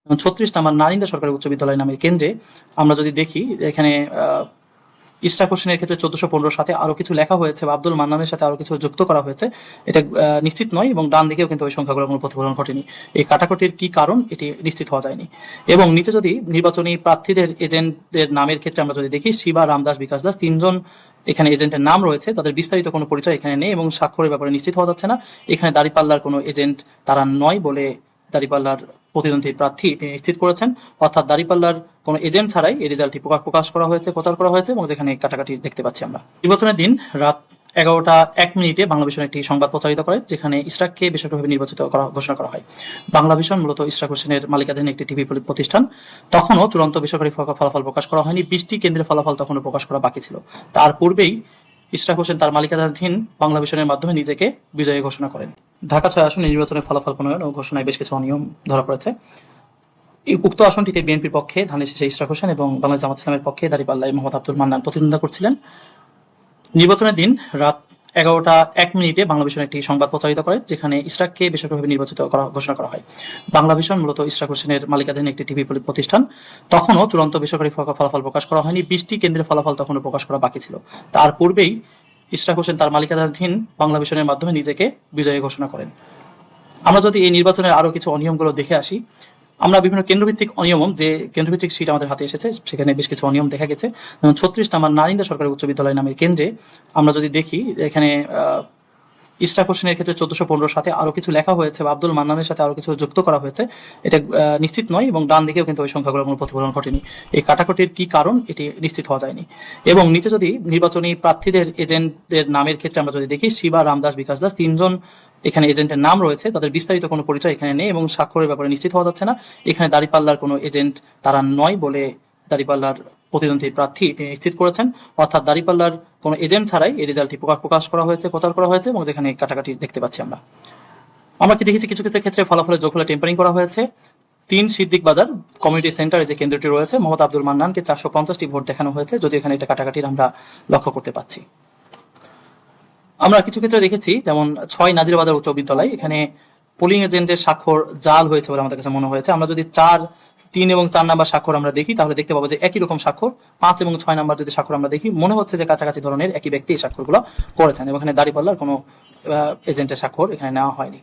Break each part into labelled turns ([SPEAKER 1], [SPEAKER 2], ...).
[SPEAKER 1] 36 নম্বর নারিন্দা সরকারি উচ্চ বিদ্যালয় নামে কেন্দ্রে আমরা যদি দেখি এখানে ইস্টাক হোসেনের ক্ষেত্রে 1415 সাথে আরো কিছু লেখা হয়েছে বা আব্দুল মান্নানের সাথে আরো কিছু যুক্ত করা হয়েছে, এটা নিশ্চিত নয় এবং ডান দিকেও কিন্তু ওই সংখ্যাগুলোর কোনো প্রতিফলন ঘটেনি। এই কাটাকুটির কি কারণ এটি নিশ্চিত হওয়া যায়নি। এবং নিচে যদি নির্বাচনী প্রার্থীদের এজেন্টদের নামের ক্ষেত্রে আমরা যদি দেখি, শিবা, রামদাস, বিকাশ দাস, তিনজন এখানে এজেন্টের নাম রয়েছে, তাদের বিস্তারিত কোনো পরিচয় এখানে নেই এবং স্বাক্ষরের ব্যাপারে নিশ্চিত হওয়া যাচ্ছে না। এখানে দাঁড়িপাল্লার কোনো এজেন্ট তারা নয় বলে দাঁড়িপাল্লার প্রতিদ্বন্দ্বী প্রার্থী তিনি নিশ্চিত করেছেন, অর্থাৎ দাঁড়িপাল্লার কোনো এজেন্ট ছাড়াই এই রেজাল্টটি প্রকাশ করা হয়েছে, প্রচার করা হয়েছে এবং যেখানে কাটাকাটি দেখতে পাচ্ছি আমরা। নির্বাচনের দিন রাত 11টা 1 মিনিটে বাংলা ভিশন একটি সংবাদ প্রচারিত করে, যেখানে ইশরাককে বেসরকারিভাবে নির্বাচিত ঘোষণা করা হয়। বাংলা ভিশন মূলত ইশরাক হোসেনের মালিকাধীন একটি টিভি প্রতিষ্ঠান। তখনও চূড়ান্ত বেসরকারি ফলাফল প্রকাশ করা হয়নি, 20টি কেন্দ্রের ফলাফল তখনও প্রকাশ করা বাকি ছিল। তার পূর্বেই ইশরাক হোসেন তার মালিকানাধীন বাংলা ভিশনের মাধ্যমে নিজেকে বিজয়ী ঘোষণা করেন। ঢাকা 6 আসনে নির্বাচনের ফলাফল প্রণয়ন ও ঘোষণায় বেশ কিছু অনিয়ম ধরা পড়েছে। উক্ত আসনটিতে বিএনপির পক্ষে ধানের শীষে ইশরাক হোসেন এবং বাংলাদেশ জামাত ইসলামের পক্ষে দাঁড়িপাল্লায় মোহাম্মদ আব্দুল মান্নান প্রতিদ্বন্দ্বিতা করছিলেন। নির্বাচনের দিন রাত 11টা 1 মিনিটে বাংলা ভিশন একটি সংবাদ প্রচারিত করে, যেখানে ইশরাককে বেসরকারিভাবে নির্বাচিত ঘোষণা করা হয়। বাংলা ভিশন মূলত ইশরাক হোসেনের মালিকাধীন একটি টিভি প্রতিষ্ঠান। তখনও চূড়ান্ত বেসরকারি ফলাফল প্রকাশ করা হয়নি, 20টি কেন্দ্রের ফলাফল তখনও প্রকাশ করা বাকি ছিল। তার পূর্বেই ইশরাক হোসেন তার মালিকানাধীন বাংলা ভিশনের মাধ্যমে নিজেকে বিজয়ী ঘোষণা করেন। আমরা যদি এই নির্বাচনের আরো কিছু অনিয়মগুলো দেখে আসি, আমরা বিভিন্ন কেন্দ্রভিত্তিক অনিয়ম, যে কেন্দ্রভিত্তিক সিট আমাদের হাতে এসেছে সেখানে বেশ কিছু অনিয়ম দেখা গেছে। 36 নম্বর নারিন্দা সরকারি উচ্চ বিদ্যালয় নামে কেন্দ্রে আমরা যদি দেখি, এখানে ইশরাক হোসেনের ক্ষেত্রে 1415 সাথে আরো কিছু লেখা হয়েছে বা আব্দুল মান্নানের সাথে আরো কিছু যুক্ত করা হয়েছে, এটা নিশ্চিত নয় এবং ডান দিকেও কিন্তু ওই সংখ্যাগুলোর কোনো প্রতিফলন ঘটেনি। এই কাটাকুটির কি কারণ এটি নিশ্চিত হওয়া যায়নি। এবং নিচে যদি নির্বাচনী প্রার্থীদের এজেন্টদের নামের ক্ষেত্রে আমরা যদি দেখি, শিবা, রামদাস, বিকাশ দাস, তিনজন এখানে এজেন্টের নাম রয়েছে, তাদের বিস্তারিত কোনো পরিচয় এখানে নেই এবং স্বাক্ষরের ব্যাপারে নিশ্চিত হওয়া যাচ্ছে না। এখানে দাঁড়িপাল্লার কোনো এজেন্ট তারা নয় বলে দাঁড়িপাল্লার প্রতিদ্বন্দ্বী প্রার্থী তিনি নিশ্চিত করেছেন, অর্থাৎ দাঁড়িপাল্লার কোনো এজেন্ট ছাড়াই এই রেজাল্টটি প্রকাশ করা হয়েছে, প্রচার করা হয়েছে এবং যেখানে কাটাকাটি দেখতে পাচ্ছি আমরা কি দেখেছি কিছু ক্ষেত্রে ফলাফলের যোগফলে টেম্পারিং করা হয়েছে। 3 সিদ্দিক বাজার কমিউনিটি সেন্টারে যে কেন্দ্রটি রয়েছে, মোহাম্মদ আব্দুল মান্নানকে 450টি ভোট দেখানো হয়েছে, যদি এখানে এটা কাটাকাটির আমরা লক্ষ্য করতে পাচ্ছি। আমরা কিছু ক্ষেত্রে দেখেছি, যেমন 6 নাজিরবাজার উচ্চ বিদ্যালয়, এখানে পোলিং এজেন্টের স্বাক্ষর জাল হয়েছে বলে আমাদের কাছে মনে হয়েছে। আমরা যদি 4, 3 এবং 4 নাম্বার স্বাক্ষর আমরা দেখি, তাহলে দেখতে পাবো যে একই রকম স্বাক্ষর। 5 এবং 6 নাম্বার যদি স্বাক্ষর আমরা দেখি, মনে হচ্ছে যে কাছাকাছি ধরনের একই ব্যক্তি এই স্বাক্ষরগুলো করেছেন এবং এখানে দাঁড়িপাল্লার কোনো এজেন্টের স্বাক্ষর এখানে নেওয়া হয়নি।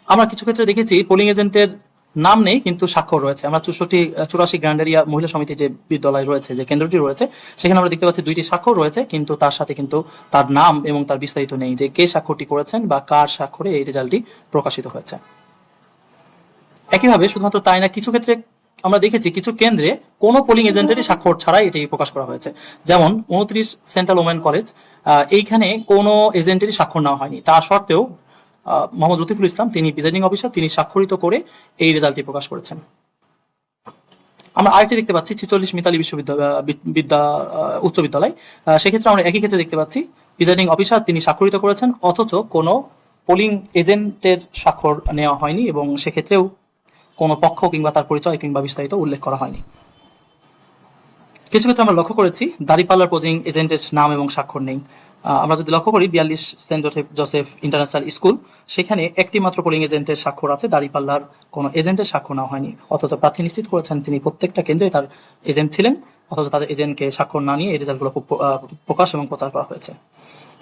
[SPEAKER 1] আমরা কিছু ক্ষেত্রে দেখেছি পোলিং এজেন্টের নাম নেই কিন্তু স্বাক্ষর রয়েছে। আমরা 84 গ্র্যান্ড এরিয়া মহিলা সমিতি যে বিদ্যালয় রয়েছে, যে কেন্দ্রটি রয়েছে, সেখানে আমরা দেখতে পাচ্ছি 2টি স্বাক্ষর রয়েছে, কিন্তু তার সাথে কিন্তু তার নাম এবং তার বিস্তারিত নেই, যে কে স্বাক্ষরটি করেছেন বা কার স্বাক্ষরে এই রেজাল্টটি প্রকাশিত হয়েছে। একইভাবে শুধুমাত্র তাই না, কিছু ক্ষেত্রে আমরা দেখেছি কিছু কেন্দ্রে কোনো পোলিং এজেন্টেরই স্বাক্ষর ছাড়াই এটি প্রকাশ করা হয়েছে। যেমন 29 সেন্ট্রাল ওমেন কলেজ, এইখানে কোনো এজেন্টেরই স্বাক্ষর নেওয়া হয়নি। তা সত্ত্বেও মোহাম্মদ লতিফুল ইসলাম, তিনি প্রিজাইডিং অফিসার, তিনি স্বাক্ষরিত করে এই রেজাল্টটি প্রকাশ করেছেন। আমরা আরেকটি দেখতে পাচ্ছি 46 মিতালি উচ্চ বিদ্যালয়, সেক্ষেত্রে আমরা একই ক্ষেত্রে দেখতে পাচ্ছি প্রিজাইডিং অফিসার তিনি স্বাক্ষরিত করেছেন, অথচ কোনো পোলিং এজেন্টের স্বাক্ষর নেওয়া হয়নি এবং সেক্ষেত্রেও কোনো পক্ষ কিংবা তার পরিচয় কিংবা বিস্তারিত উল্লেখ করা হয়নি। কিছু ক্ষেত্রে আমরা লক্ষ্য করেছি দাঁড়িপাল্লার পোলিং এজেন্টের নাম এবং স্বাক্ষর নেই। আমরা যদি লক্ষ্য করি 42 সেন্ট জোসেফ ইন্টারন্যাশনাল স্কুল, সেখানে একটি মাত্র পোলিং এজেন্টের স্বাক্ষর আছে, দাঁড়িপাল্লার কোনো এজেন্টের স্বাক্ষর নেওয়া হয়নি, অথচ প্রার্থী নিশ্চিত করেছেন তিনি প্রত্যেকটা কেন্দ্রে তার এজেন্ট ছিলেন, অথচ তাদের এজেন্টকে স্বাক্ষর না নিয়ে এই রেজাল্টগুলো প্রকাশ এবং প্রচার করা হয়েছে।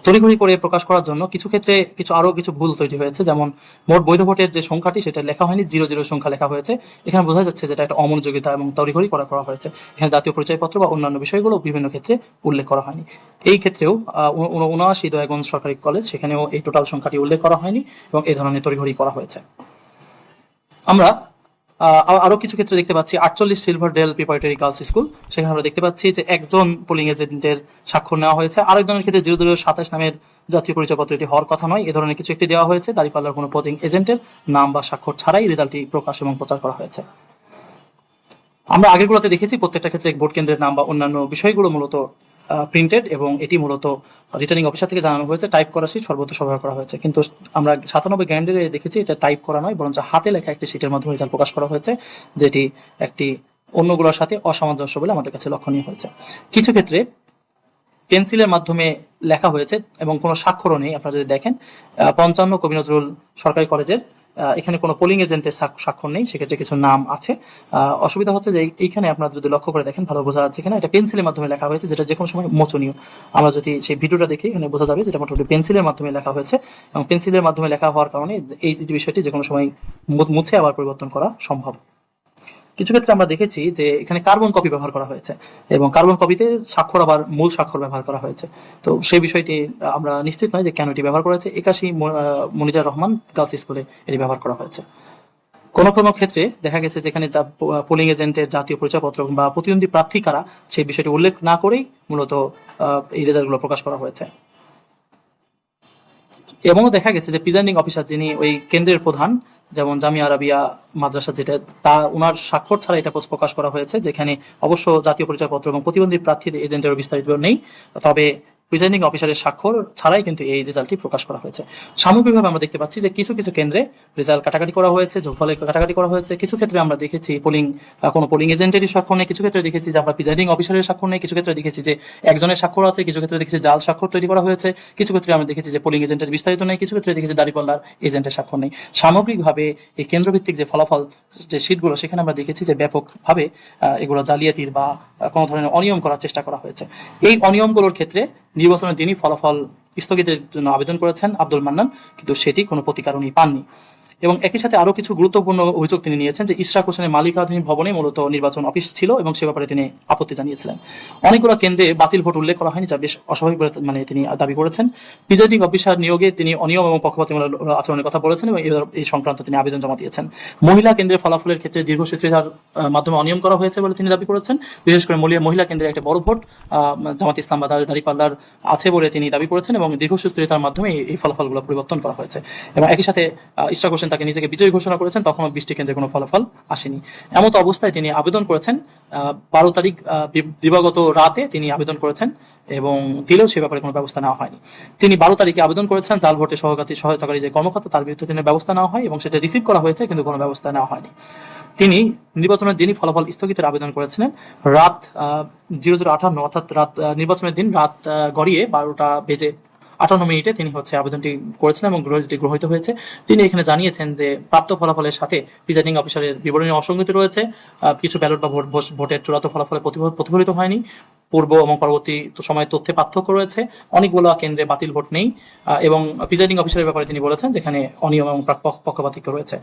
[SPEAKER 1] তড়িঘড়ি করে প্রকাশ করার জন্য কিছু ক্ষেত্রে আরো কিছু ভুল তৈরি হয়েছে। যেমন মোট বৈধ ভোটের যে সংখ্যাটি সেটা লেখা হয়নি, 00 সংখ্যা লেখা হয়েছে। এখানে বোঝা যাচ্ছে যেটা একটা অমনোযোগিতা এবং তড়িঘড়ি করা হয়েছে। এখানে জাতীয় পরিচয়পত্র বা অন্যান্য বিষয়গুলো বিভিন্ন ক্ষেত্রে উল্লেখ করা হয়নি। এই ক্ষেত্রেও 79 দয়াগঞ্জ সরকারি কলেজ, সেখানেও এই টোটাল সংখ্যাটি উল্লেখ করা হয়নি এবং এই ধরনের তড়িঘড়ি করা হয়েছে। আমরা আরো কিছু ক্ষেত্রে দেখতে পাচ্ছি 48 Silver Dale preparatory girls school, সেখানে আমরা দেখতে পাচ্ছি যে একজন পোলিং এজেন্টের স্বাক্ষর নেওয়া হয়েছে। আরেকজনের ক্ষেত্রে 0027 নামের জাতীয় পরিচয়পত্র এটি হওয়ার কথা নয়, এ ধরনের কিছু একটি দেওয়া হয়েছে। দাঁড়িপাল্লার কোনো পোলিং এজেন্টের নাম বা স্বাক্ষর ছাড়াই রেজাল্টটি প্রকাশ এবং প্রচার করা হয়েছে। আমরা আগেরগুলোতে দেখেছি প্রত্যেকটা ক্ষেত্রে ভোট কেন্দ্রের নাম বা অন্যান্য বিষয়গুলো মূলত প্রিন্টেড এবং এটি মূলত রিটার্নিং অফিসার থেকে জানানো হয়েছে, টাইপ করা সিট সর্বত্র সরবরাহ করা হয়েছে। কিন্তু আমরা 97 গ্র্যান্ডে দেখেছি এটা টাইপ করা নয়, বরঞ্চ হাতে লেখা একটি সিটের মাধ্যমে রেজাল্ট প্রকাশ করা হয়েছে, যেটি একটি অন্যগুলোর সাথে অসামঞ্জস্য বলে আমাদের কাছে লক্ষণীয় হয়েছে। কিছু ক্ষেত্রে পেন্সিলের মাধ্যমে লেখা হয়েছে এবং কোনো স্বাক্ষরও নেই। আপনারা যদি দেখেন 55 কবি নজরুল সরকারি কলেজের এখানে কোনো পোলিং এজেন্টের স্বাক্ষর নেই, সেক্ষেত্রে কিছু নাম আছে। অসুবিধা হচ্ছে যে এইখানে আপনারা যদি লক্ষ্য করে দেখেন ভালো বোঝা যাচ্ছে, এখানে এটা পেন্সিলের মাধ্যমে লেখা হয়েছে, যেটা যে কোনো সময় মোচনীয়। আমরা যদি সেই ভিডিওটা দেখি এখানে বোঝা যাবে যেটা মোটামুটি পেন্সিলের মাধ্যমে লেখা হয়েছে, এবং পেন্সিলের মাধ্যমে লেখা হওয়ার কারণে এই যে বিষয়টি যে কোনো সময় মুছে আবার পরিবর্তন করা সম্ভব। কিছু ক্ষেত্রে আমরা দেখেছি যে এখানে কার্বন কপি ব্যবহার করা হয়েছে, এবং কার্বন কপিতে স্বাক্ষর আবার মূল স্বাক্ষর ব্যবহার করা হয়েছে। তো সেই বিষয়টি আমরা নিশ্চিত নয় যে কেন এটি ব্যবহার করা হয়েছে। 81 মনিজার রহমান গার্লস স্কুলে এটি ব্যবহার করা হয়েছে। কোনো কোনো ক্ষেত্রে দেখা গেছে যেখানে পোলিং এজেন্টের জাতীয় পরিচয়পত্র বা প্রতিদ্বন্দ্বী প্রার্থী কারা সেই বিষয়টি উল্লেখ না করেই মূলত এই রেজাল্টগুলো প্রকাশ করা হয়েছে। এমনও দেখা গেছে যে প্রিজাইডিং অফিসার যিনি ওই কেন্দ্রের প্রধান, যেমন জামিয়া আরাবিয়া মাদ্রাসা যেটা, তা ওনার স্বাক্ষর ছাড়া এটা প্রকাশ করা হয়েছে, যেখানে অবশ্য জাতীয় পরিচয়পত্র এবং প্রতিবন্ধী প্রার্থীদের এজেন্টের বিস্তারিত নেই, তবে প্রিজাইডিং অফিসারের স্বাক্ষর ছাড়াই কিন্তু এই রেজাল্টটি প্রকাশ করা হয়েছে। সামগ্রিকভাবে আমরা দেখতে পাচ্ছি যে কিছু কিছু কেন্দ্রে রেজাল্ট কাটাকাটি করা হয়েছে, যোগফলে কাটাকাটি করা হয়েছে। কিছু ক্ষেত্রে আমরা দেখেছি কোনো পোলিং এজেন্টেরই স্বাক্ষর নেই, কিছু ক্ষেত্রে দেখেছি যে আমরা প্রিজাইডিং অফিসারের স্বাক্ষর নেই, কিছু ক্ষেত্রে দেখেছি যে একজনের স্বাক্ষর আছে, কিছু ক্ষেত্রে দেখেছি জাল স্বাক্ষর তৈরি করা হয়েছে, কিছু ক্ষেত্রে আমরা দেখেছি যে পোলিং এজেন্টের বিস্তারিত নেই, কিছু ক্ষেত্রে দেখেছি দাঁড়িপাল্লার এজেন্টের স্বাক্ষর নেই। সামগ্রিকভাবে এই কেন্দ্রভিত্তিক যে ফলাফল যে শীটগুলো, সেখানে আমরা দেখেছি যে ব্যাপকভাবে এগুলো জালিয়াতির বা কোনো ধরনের অনিয়ম করার চেষ্টা করা হয়েছে। এই অনিয়মগুলোর ক্ষেত্রে নির্বাচনের দিনই ফলাফল স্থগিতের জন্য আবেদন করেছেন আব্দুল মান্নান, কিন্তু সেটি কোনো প্রতিকার উনি পাননি। এবং একই সাথে আরো কিছু গুরুত্বপূর্ণ অভিযোগ তিনি নিয়েছেন যে ইশরাক হোসেনের মালিকানাধীন ভবনে মূলত নির্বাচন অফিস ছিল, এবং সে ব্যাপারে তিনি আপত্তি জানিয়েছিলেন। অনেকগুলো কেন্দ্রে বাতিল ভোট উল্লেখ করা হয়নি, যা বেশ অস্বাভাবিক বলে তিনি দাবি করেছেন। প্রিজাইডিং অফিসার নিয়োগে তিনি অনিয়ম এবং পক্ষপাতিমূলক আচরণের কথা বলেছেন, এবং এই সংক্রান্ত তিনি আবেদন জমা দিয়েছেন। মহিলা কেন্দ্রের ফলাফলের ক্ষেত্রে দীর্ঘসূত্রিতার মাধ্যমে অনিয়ম করা হয়েছে বলে তিনি দাবি করেছেন। বিশেষ করে মহিলা কেন্দ্রে একটা বড় ভোট জামাত ইসলাম বা দাঁড়িপাল্লার আছে বলে তিনি দাবি করেছেন, এবং দীর্ঘসূত্রিতার মাধ্যমে এই ফলাফলগুলো পরিবর্তন করা হয়েছে। এবং একই সাথে ইশরাক হোসেন তাকে নিজেকে বিজয়ী ঘোষণা করেছেন, তখনও 20টি কেন্দ্রে কোনো ফলাফল আসেনি। এমত অবস্থায় তিনি আবেদন করেছেন 12 তারিখ দিবাগত রাতে তিনি আবেদন করেছেন, এবং দিলেও সে ব্যাপারে কোনো ব্যবস্থা নেওয়া হয়নি। তিনি 12 তারিখে আবেদন করেছেন, জাল ভোটে সহায়তাকারী যে কর্মকর্তা তার বিরুদ্ধে তিনি ব্যবস্থা নেওয়া হয়, এবং সেটা রিসিভ করা হয়েছে, কিন্তু কোনো ব্যবস্থা নেওয়া হয়নি। তিনি নির্বাচনের দিনই ফলাফল স্থগিতের আবেদন করেছিলেন। রাত 00:58 অর্থাৎ নির্বাচনের দিন রাত গড়িয়ে 12:58 তিনি আবেদনটি করেছিলেন, এবং গ্রহীত হয়েছে। তিনি এখানে জানিয়েছেন যে প্রাপ্ত ফলাফলের সাথে প্রিজাইডিং অফিসারের বিবরণী অসঙ্গতি রয়েছে, কিছু ব্যালট বা ভোটের চূড়ান্ত ফলাফলে প্রতিফলিত হয়নি, পূর্ব এবং পরবর্তী সময়ের তথ্যে পার্থক্য রয়েছে, অনেকগুলো কেন্দ্রে বাতিল ভোট নেই, এবং প্রিজাইডিং অফিসারের ব্যাপারে তিনি বলেছেন যেখানে অনিয়ম এবং পক্ষপাতিত্ব রয়েছে।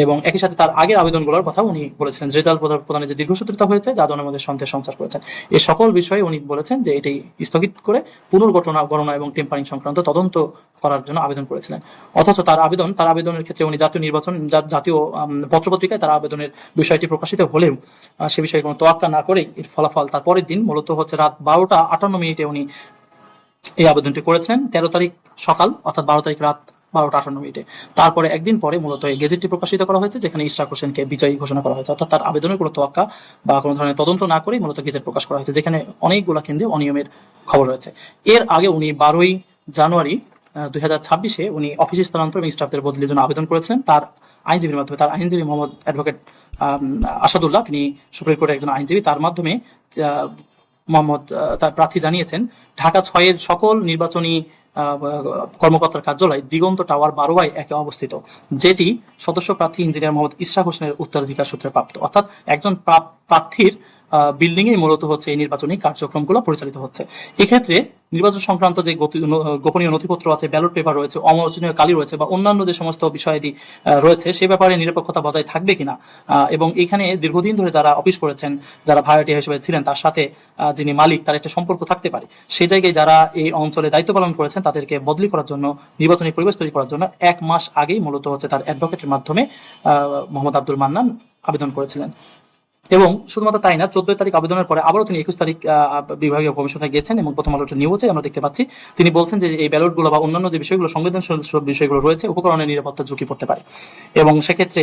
[SPEAKER 1] এবং একই সাথে তার আগের আবেদনগুলোর কথা উনি বলেছিলেন, রেজাল্ট প্রদানে যে দীর্ঘসূত্রিতা হয়েছে যা জনের মধ্যে সন্দেহ সঞ্চার করেছেন। এই সকল বিষয়ে উনি বলেছেন যে এটি স্থগিত করে পুনর্গণনা এবং টেম্পারিং সংক্রান্ত তদন্ত করার জন্য আবেদন করেছিলেন। অথচ তার আবেদনের ক্ষেত্রে উনি জাতীয় পত্রপত্রিকায় তার আবেদনের বিষয়টি প্রকাশিত হলেও সে বিষয়ে কোনো তোয়াক্কা না করেই এর ফলাফল তার পরের দিন মূলত রাত 12:58 উনি এই আবেদনটি করেছিলেন। 13 তারিখ সকাল অর্থাৎ 12 তারিখ রাত 12:58। তারপরে একদিন পরে মূলত এই গেজেটটি প্রকাশিত করা হয়েছে, যেখানে ইশরাক হোসেনকে বিজয়ী ঘোষণা করা হয়েছে, অর্থাৎ তার আবেদনের কোনো তোয়াক্কা বা কোনো ধরনের তদন্ত না করেই মূলত গেজেট প্রকাশ করা হয়েছে, যেখানে অনেকগুলো কেন্দ্রে অনিয়মের খবর রয়েছে। এর আগে উনি 12 জানুয়ারি 2026 উনি অফিস স্থানান্তর এবং স্টাফদের বদলির জন্য আবেদন করেছিলেন তার আইনজীবীর মাধ্যমে। তার আইনজীবী মোহাম্মদ অ্যাডভোকেট আসাদুল্লাহ, তিনি সুপ্রিম কোর্টের একজন আইনজীবী, তার মাধ্যমে তার প্রার্থী জানিয়েছেন ঢাকা 6-এর সকল নির্বাচনী কর্মকর্তার কার্যালয় দিগন্ত টাওয়ার 12/1 অবস্থিত, যেটি সদস্য প্রার্থী ইঞ্জিনিয়ার মোহাম্মদ ইশরাক হোসেনের উত্তরাধিকার সূত্রে প্রাপ্ত। অর্থাৎ একজন প্রার্থীর বিল্ডিং এ মূলত এই নির্বাচনী কার্যক্রমগুলো পরিচালিত হচ্ছে। এক্ষেত্রে নির্বাচন সংক্রান্ত যে গোপনীয় নথিপত্র আছে, ব্যালট পেপার রয়েছে, অমোচনীয় কালি রয়েছে বা অন্যান্য যে সমস্ত বিষয়াদি রয়েছে, সে ব্যাপারে নিরপেক্ষতা বজায় থাকবে কিনা, এবং এখানে দীর্ঘদিন ধরে যারা অফিস করেছেন, যারা ভাড়াটিয়া হিসেবে ছিলেন, তার সাথে যিনি মালিক তার একটা সম্পর্ক থাকতে পারে। সেই জায়গায় যারা এই অঞ্চলে দায়িত্ব পালন করেছেন তাদেরকে বদলি করার জন্য, নির্বাচনী পরিবেশ তৈরি করার জন্য 1 মাস আগেই মূলত তার অ্যাডভোকেটের মাধ্যমে মোহাম্মদ আব্দুল মান্নান আবেদন করেছিলেন। এবং শুধুমাত্র তাই না, 14 তারিখ আবেদনের পরে আবারও তিনি 21 তারিখ বিভাগীয় কমিশনে গিয়েছেন, এবং প্রথম আলোতে নিউজে আমরা দেখতে পাচ্ছি তিনি বলছেন যে এই ব্যালটগুলো বা অন্যান্য যে বিষয়গুলো সংবেদনশীল বিষয়গুলো রয়েছে, উপকরণের নিরাপত্তা ঝুঁকি পড়তে পারে, এবং সেক্ষেত্রে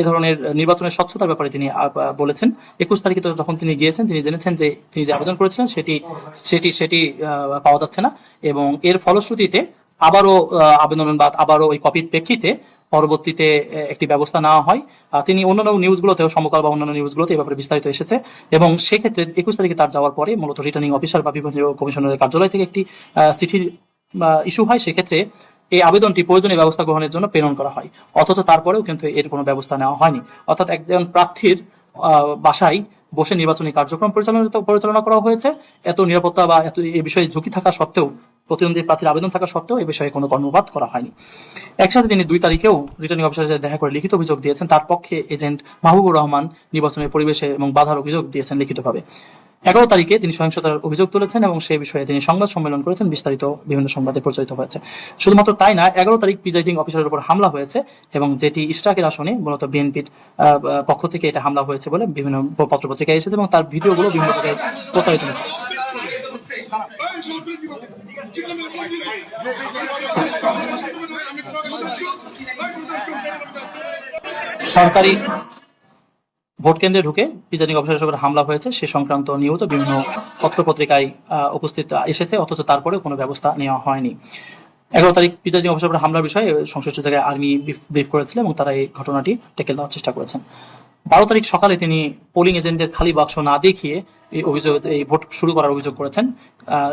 [SPEAKER 1] এ ধরনের নির্বাচনের স্বচ্ছতার ব্যাপারে তিনি বলেছেন। 21 তারিখে যখন তিনি গিয়েছেন, তিনি জেনেছেন যে তিনি যে আবেদন করেছিলেন সেটি পাওয়া যাচ্ছে না, এবং এর ফলশ্রুতিতে আবারও আবেদন বা আবারও ওই কপির প্রেক্ষিতে পরবর্তীতে একটি ব্যবস্থা নেওয়া হয়। তিনি অন্যান্য নিউজগুলোতেও, সমকাল বা অন্যান্য নিউজগুলোতে এই ব্যাপারে বিস্তারিত এসেছে, এবং সেক্ষেত্রে 21 তারিখে তার যাওয়ার পরে মূলত রিটার্নিং অফিসার বা বিভাগীয় কমিশনারের কার্যালয় থেকে একটি চিঠির ইস্যু হয়। সেক্ষেত্রে এই আবেদনটি প্রয়োজনীয় ব্যবস্থা গ্রহণের জন্য প্রেরণ করা হয়, অথচ তারপরেও কিন্তু এর কোনো ব্যবস্থা নেওয়া হয়নি। অর্থাৎ একজন প্রার্থীর বাসায় বসে নির্বাচনী কার্যক্রম পরিচালনা করা হয়েছে, এত নিরাপত্তা বা এত এই বিষয়ে ঝুঁকি থাকা সত্ত্বেও, প্রতিদ্বন্দ্বী প্রার্থীর আবেদন থাকা সত্ত্বেও এ বিষয়ে কোনো কর্ণপাত করা হয়নি। একসাথে তিনি 2 তারিখেও রিটার্নিং অফিসারের সাথে দেখা করে লিখিত অভিযোগ দিয়েছেন। তার পক্ষে এজেন্ট মাহবুবুর রহমান নির্বাচনের পরিবেশে এবং বাধার অভিযোগ দিয়েছেন লিখিতভাবে। 11 তারিখে তিনি সহিংসতার অভিযোগ তুলেছেন এবং সেই বিষয়ে তিনি সংবাদ সম্মেলন করেছেন, বিস্তারিত বিভিন্ন সংবাদে প্রচারিত হয়েছে। শুধুমাত্র তাই না, 11 তারিখ প্রিজাইডিং অফিসারের উপর হামলা হয়েছে এবং যেটি ইশরাকের আসনে মূলত বিএনপির পক্ষ থেকে এটা হামলা হয়েছে বলে বিভিন্ন পত্রপত্রিকায় এসেছে এবং তার ভিডিওগুলো বিভিন্ন জায়গায় প্রচারিত হয়েছে। সরকারি ভোট কেন্দ্রে ঢুকে প্রিজাইডিং অফিসারের উপর হামলা হয়েছে সে সংক্রান্ত নিউজও বিভিন্ন পত্রপত্রিকায় উপস্থিত এসেছে, অথচ তারপরে কোনো ব্যবস্থা নেওয়া হয়নি। 11 তারিখ প্রিজাইডিং অফিসারের উপর হামলার বিষয়ে সংশ্লিষ্ট জায়গায় আর্মি ব্রিফ করেছিল এবং তারা এই ঘটনাটি টেকেল দেওয়ার চেষ্টা করেছেন। 12 তারিখ সকালে তিনি পোলিং এজেন্টের খালি বাক্স না দেখিয়ে এই ভোট শুরু করার অভিযোগ করেছেন,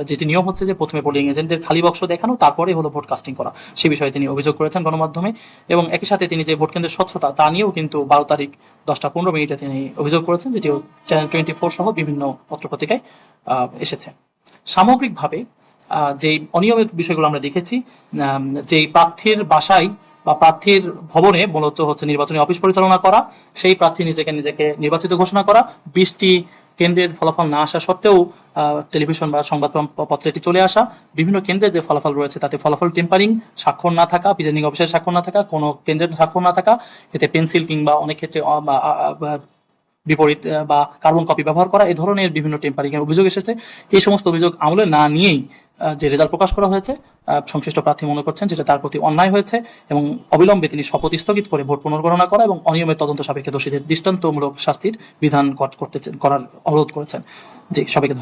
[SPEAKER 1] যেটি নিয়ম হচ্ছে যে প্রথমে পোলিং এজেন্টের খালি বাক্স দেখানো, তারপরে হলো ভোট কাস্টিং করা। সে বিষয়ে তিনি অভিযোগ করেছেন গণমাধ্যমে এবং একই সাথে তিনি যে ভোট কেন্দ্রের স্বচ্ছতা তা নিয়েও কিন্তু 12 তারিখ 10:15 তিনি অভিযোগ করেছেন, যেটিও চ্যানেল 24 সহ বিভিন্ন পত্রপত্রিকায় এসেছে। সামগ্রিকভাবে যে অনিয়মের বিষয়গুলো আমরা দেখেছি, যে প্রার্থীর বাসায় বা প্রার্থীর ভবনে মূলত হচ্ছে নির্বাচনী অফিস পরিচালনা করা, সেই প্রার্থী নিজেকে নির্বাচিত ঘোষণা করা, 20টি কেন্দ্রের ফলাফল না আসা সত্ত্বেও টেলিভিশন বা সংবাদপত্রে এটি চলে আসা, বিভিন্ন কেন্দ্রের যে ফলাফল রয়েছে তাতে ফলাফল টেম্পারিং, স্বাক্ষর না থাকা, প্রিজাইডিং অফিসারের স্বাক্ষর না থাকা, কোনো কেন্দ্রের স্বাক্ষর না থাকা, এতে পেন্সিল কিংবা অনেক ক্ষেত্রে বিপরীত বা কার্বন কপি ব্যবহার করা, এই ধরনের বিভিন্ন টেম্পারিং এর অভিযোগ এসেছে। এই সমস্ত অভিযোগ আমলে না নিয়েই যে রেজাল্ট প্রকাশ করা হয়েছে, সংশ্লিষ্ট প্রার্থী মনে করছেন যেটা তার প্রতি অন্যায় হয়েছে এবং অবিলম্বে তিনি শপথ স্থগিত করে ভোট পুনর্গণনা করা এবং অনিয়মের তদন্ত সাপেক্ষে দোষীদের দৃষ্টান্তমূলক শাস্তির বিধান করার অনুরোধ করেছেন। জি, সবাইকে